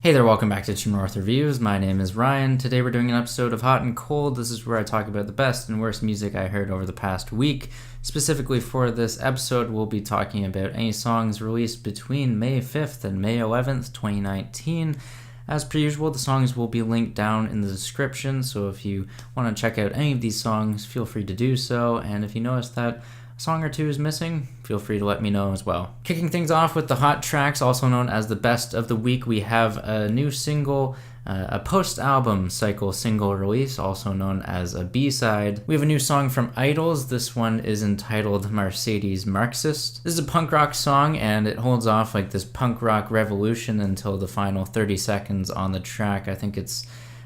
Hey there, welcome back to True North Reviews. My name is Ryan. Today we're doing an episode of Hot and Cold. This is where I talk about the best and worst music I heard over the past week. Specifically for this episode, we'll be talking about any songs released between May 5th and May 11th, 2019. As per usual, the songs will be linked down in the description, so if you want to check out any of these songs, feel free to do so, and if you notice that a song or two is missing, feel free to let me know as well. Kicking things off with the hot tracks, also known as the best of the week, we have a new single, a post-album cycle single release, also known as a B-side. We have a new song from Idols. This one is entitled Mercedes Marxist. This is a punk rock song, and it holds off like this punk rock revolution until the final 30 seconds on the track. I think it's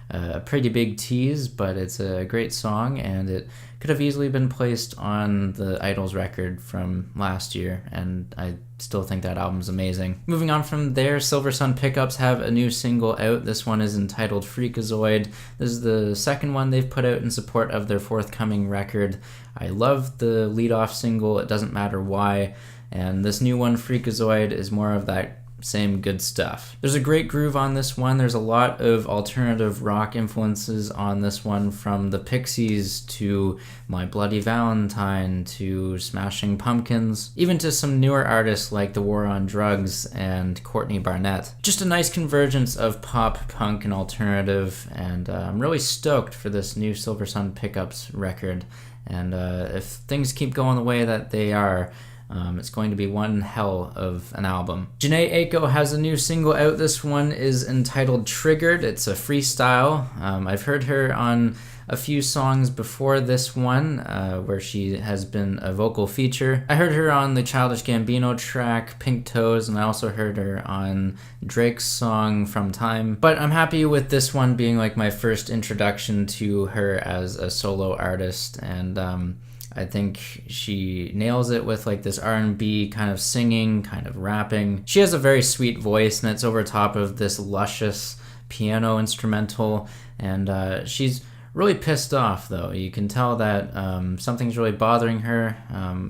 a pretty big tease, but it's a great song, and it could have easily been placed on the Idols record from last year, and I still think that album's amazing. Moving on from there, Silversun Pickups have a new single out. This one is entitled Freakazoid. This is the second one they've put out in support of their forthcoming record. I love the lead-off single, It Doesn't Matter Why, and this new one, Freakazoid, is more of that same good stuff. There's a great groove on this one. There's a lot of alternative rock influences on this one, from the Pixies to My Bloody Valentine to Smashing Pumpkins, even to some newer artists like The War on Drugs and Courtney Barnett. Just a nice convergence of pop, punk, and alternative, and I'm really stoked for this new Silversun Pickups record, and if things keep going the way that they are, it's going to be one hell of an album. Jhené Aiko has a new single out. This one is entitled Triggered. It's a freestyle. I've heard her on a few songs before this one, where she has been a vocal feature. I heard her on the Childish Gambino track, Pink Toes, and I also heard her on Drake's song From Time. But I'm happy with this one being like my first introduction to her as a solo artist, and I think she nails it with like this R&B kind of singing, kind of rapping. She has a very sweet voice, and it's over top of this luscious piano instrumental, and she's really pissed off though. You can tell that something's really bothering her.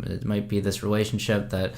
It might be this relationship that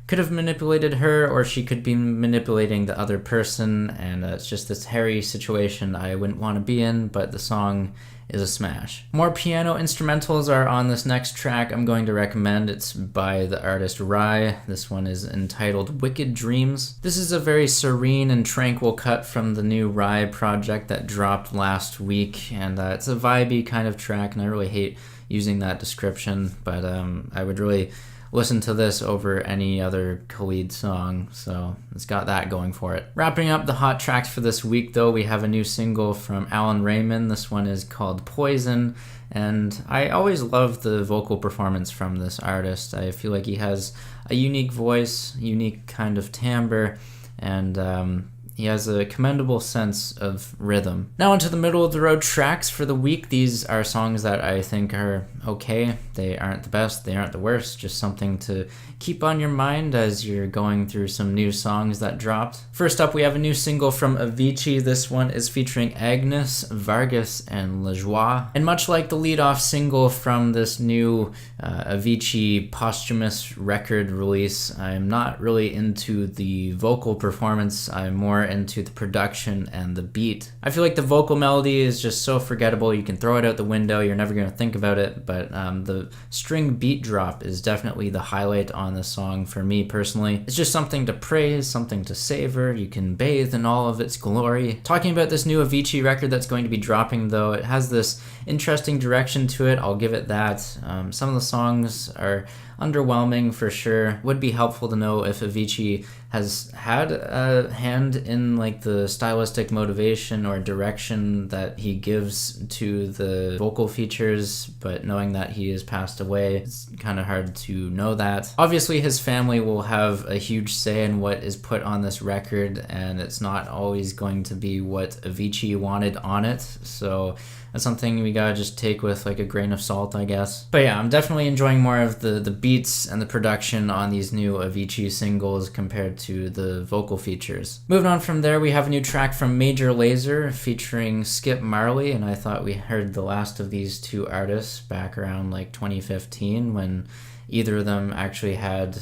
could have manipulated her, or she could be manipulating the other person, and it's just this hairy situation I wouldn't want to be in, but the song is a smash. More piano instrumentals are on this next track I'm going to recommend. It's by the artist Rhye. This one is entitled Wicked Dreams. This is a very serene and tranquil cut from the new Rhye project that dropped last week, and it's a vibey kind of track, and I really hate using that description, but I would really listen to this over any other Khalid song, so it's got that going for it. Wrapping up the hot tracks for this week though, we have a new single from Allan Rayman. This one is called Poison, and I always love the vocal performance from this artist. I feel like he has a unique voice, unique kind of timbre, and he has a commendable sense of rhythm. Now onto the middle of the road tracks for the week. These are songs that I think are okay. They aren't the best, they aren't the worst, just something to keep on your mind as you're going through some new songs that dropped. First up, we have a new single from Avicii. This one is featuring Agnes Vargas Lagola. And much like the lead-off single from this new Avicii posthumous record release, I'm not really into the vocal performance. I'm more into the production and the beat. I feel like the vocal melody is just so forgettable. You can throw it out the window, you're never going to think about it, but the string beat drop is definitely the highlight on this song for me personally. It's just something to praise, something to savor. You can bathe in all of its glory. Talking about this new Avicii record that's going to be dropping though, it has this interesting direction to it, I'll give it that. Some of the songs are underwhelming for sure. Would be helpful to know if Avicii has had a hand in like the stylistic motivation or direction that he gives to the vocal features, but knowing that he has passed away, it's kind of hard to know that. Obviously his family will have a huge say in what is put on this record, and it's not always going to be what Avicii wanted on it, so that's something we gotta just take with like a grain of salt, I guess. But yeah, I'm definitely enjoying more of the beats and the production on these new Avicii singles compared to the vocal features. Moving on from there, we have a new track from Major Lazer featuring Skip Marley, and I thought we heard the last of these two artists back around like 2015 when either of them actually had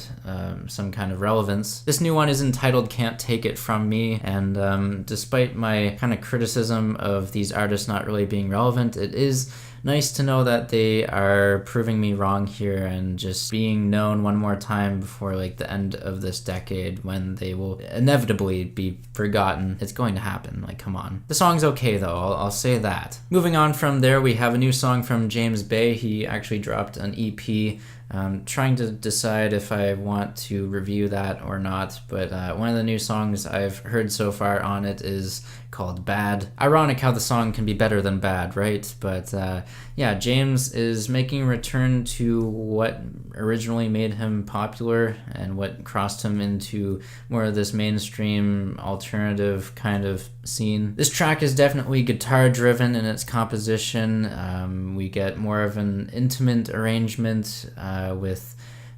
some kind of relevance. This new one is entitled Can't Take It From Me, and despite my kind of criticism of these artists not really being relevant, it is nice to know that they are proving me wrong here and just being known one more time before like the end of this decade, when they will inevitably be forgotten. It's going to happen, like, come on. The song's okay though, I'll say that. Moving on from there, we have a new song from James Bay. He actually dropped an EP. Trying to decide if I want to review that or not, but one of the new songs I've heard so far on it is called Bad. Ironic how the song can be better than bad, right? But yeah, James is making a return to what originally made him popular and what crossed him into more of this mainstream alternative kind of scene. This track is definitely guitar driven in its composition. We get more of an intimate arrangement with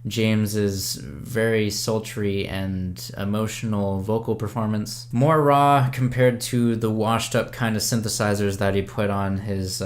James's very sultry and emotional vocal performance. More raw compared to the washed up kind of synthesizers that he put on his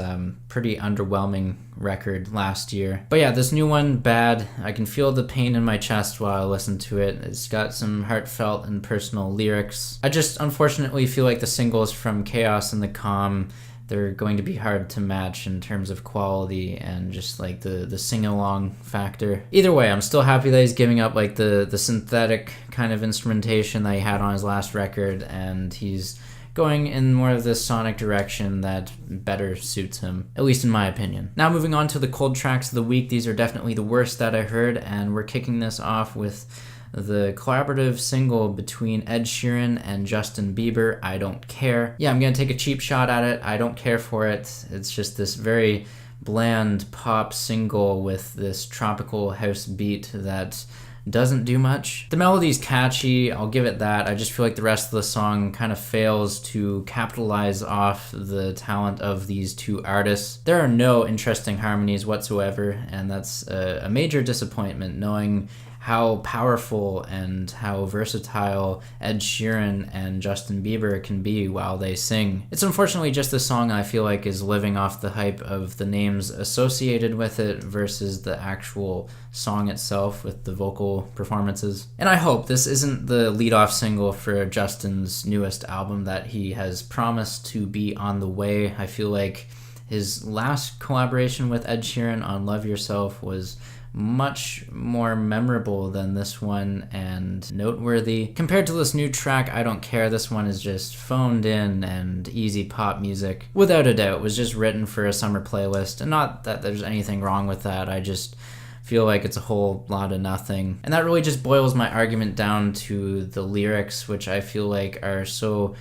pretty underwhelming record last year. But yeah, this new one, Bad, I can feel the pain in my chest while I listen to it. It's got some heartfelt and personal lyrics. I just unfortunately feel like the singles from Chaos and The Calm, they're going to be hard to match in terms of quality and just like the sing-along factor. Either way, I'm still happy that he's giving up like the synthetic kind of instrumentation that he had on his last record, and he's going in more of this sonic direction that better suits him, at least in my opinion. Now moving on to the cold tracks of the week. These are definitely the worst that I heard, and we're kicking this off with the collaborative single between Ed Sheeran and Justin Bieber, I Don't Care. Yeah, I'm gonna take a cheap shot at it. I don't care for it. It's just this very bland pop single with this tropical house beat that doesn't do much. The melody's catchy, I'll give it that. I just feel like the rest of the song kind of fails to capitalize off the talent of these two artists. There are no interesting harmonies whatsoever, and that's a major disappointment, knowing how powerful and how versatile Ed Sheeran and Justin Bieber can be while they sing. It's unfortunately just a song I feel like is living off the hype of the names associated with it versus the actual song itself with the vocal performances. And I hope this isn't the lead-off single for Justin's newest album that he has promised to be on the way. I feel like his last collaboration with Ed Sheeran on Love Yourself was much more memorable than this one and noteworthy. Compared to this new track, I Don't Care, this one is just phoned in and easy pop music. Without a doubt, it was just written for a summer playlist, and not that there's anything wrong with that, I just feel like it's a whole lot of nothing. And that really just boils my argument down to the lyrics, which I feel like are so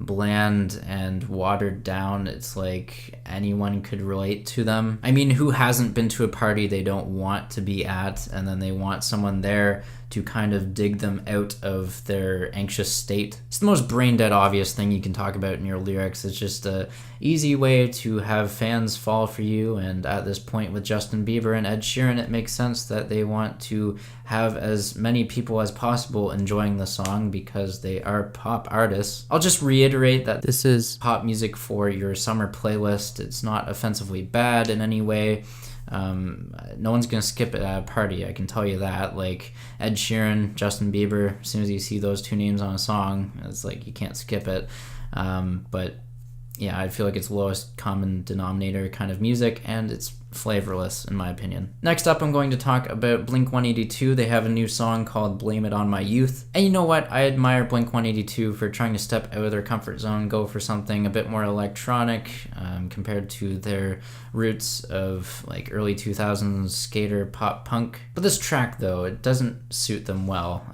bland and watered down. It's like anyone could relate to them. I mean, who hasn't been to a party they don't want to be at, and then they want someone there to kind of dig them out of their anxious state? It's the most brain dead obvious thing you can talk about in your lyrics. It's just a easy way to have fans fall for you, and at this point with Justin Bieber and Ed Sheeran, it makes sense that they want to have as many people as possible enjoying the song because they are pop artists. I'll just reiterate that this is pop music for your summer playlist. It's not offensively bad in any way. No one's gonna skip it at a party, I can tell you that. Like Ed Sheeran, Justin Bieber, as soon as you see those two names on a song, it's like you can't skip it. But yeah, I feel like it's lowest common denominator kind of music, and it's flavorless in my opinion. Next up, I'm going to talk about Blink-182. They have a new song called Blame It On My Youth. And you know what? I admire Blink-182 for trying to step out of their comfort zone, go for something a bit more electronic compared to their roots of like early 2000s skater pop punk. But this track though, it doesn't suit them well.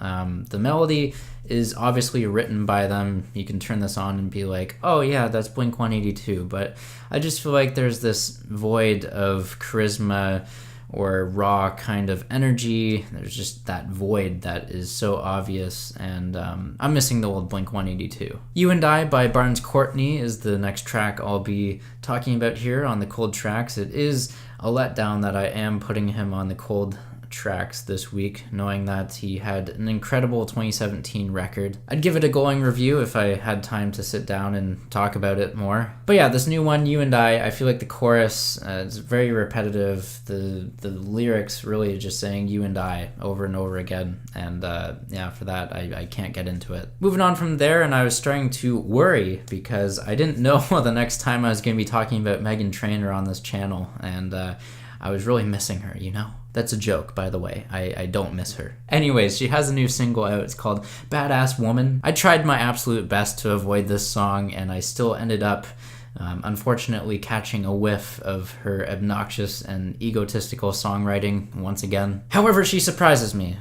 The melody is obviously written by them. You can turn this on and be like, oh yeah, that's Blink-182, but I just feel like there's this void of charisma or raw kind of energy. There's just that void that is so obvious, and I'm missing the old Blink-182. You and I by Barnes Courtney is the next track I'll be talking about here on the cold tracks. It is a letdown that I am putting him on the cold tracks this week, knowing that he had an incredible 2017 record. I'd give it a glowing review if I had time to sit down and talk about it more. But yeah, this new one, You and I feel like the chorus is very repetitive. The lyrics really just saying you and I over and over again. And yeah, for that, I can't get into it. Moving on from there, and I was starting to worry because I didn't know the next time I was going to be talking about Meghan Trainor on this channel. And I was really missing her, you know? That's a joke, by the way. I don't miss her. Anyways, she has a new single out. It's called Badass Woman. I tried my absolute best to avoid this song, and I still ended up unfortunately catching a whiff of her obnoxious and egotistical songwriting once again. However, she surprises me.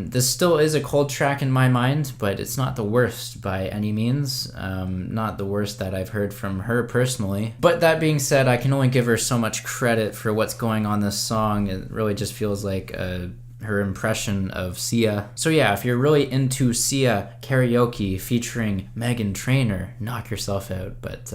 This still is a cold track in my mind, but it's not the worst by any means. Not the worst that I've heard from her personally. But that being said, I can only give her so much credit for what's going on this song. It really just feels like her impression of Sia. So yeah, if you're really into Sia karaoke featuring Meghan Trainor, knock yourself out, but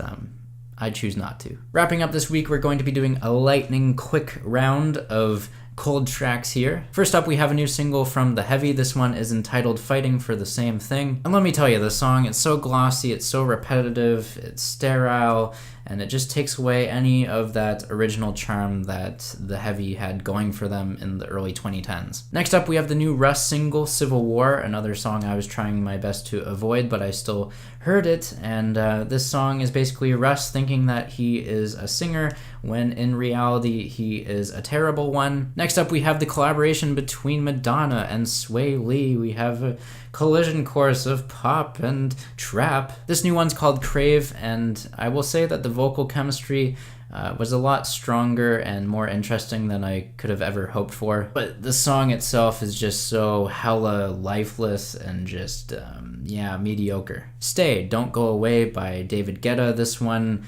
I choose not to. Wrapping up this week, we're going to be doing a lightning quick round of cold tracks here. First up, we have a new single from The Heavy. This one is entitled Fighting for the Same Thing. And let me tell you, this song, it's so glossy, it's so repetitive, it's sterile, and it just takes away any of that original charm that The Heavy had going for them in the early 2010s. Next up, we have the new Russ single, Civil War, another song I was trying my best to avoid, but I still heard it, and this song is basically Russ thinking that he is a singer when in reality he is a terrible one. Next up, we have the collaboration between Madonna and Sway Lee. We have a collision course of pop and trap. This new one's called Crave, and I will say that the vocal chemistry was a lot stronger and more interesting than I could have ever hoped for. But the song itself is just so hella lifeless and just, yeah, mediocre. Stay, Don't Go Away by David Guetta. This one,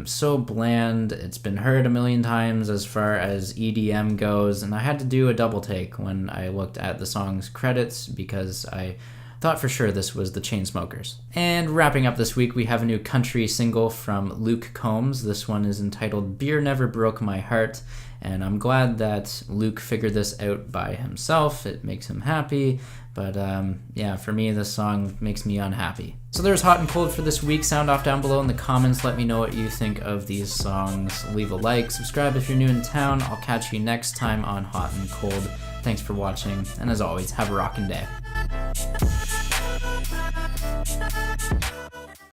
so bland. It's been heard a million times as far as EDM goes, and I had to do a double take when I looked at the song's credits because I thought for sure this was the Chainsmokers. And wrapping up this week, we have a new country single from Luke Combs. This one is entitled Beer Never Broke My Heart, and I'm glad that Luke figured this out by himself. It makes him happy, but yeah, for me, this song makes me unhappy. So there's Hot and Cold for this week. Sound off down below in the comments. Let me know what you think of these songs. Leave a like, subscribe if you're new in town. I'll catch you next time on Hot and Cold. Thanks for watching, and as always, have a rockin' day.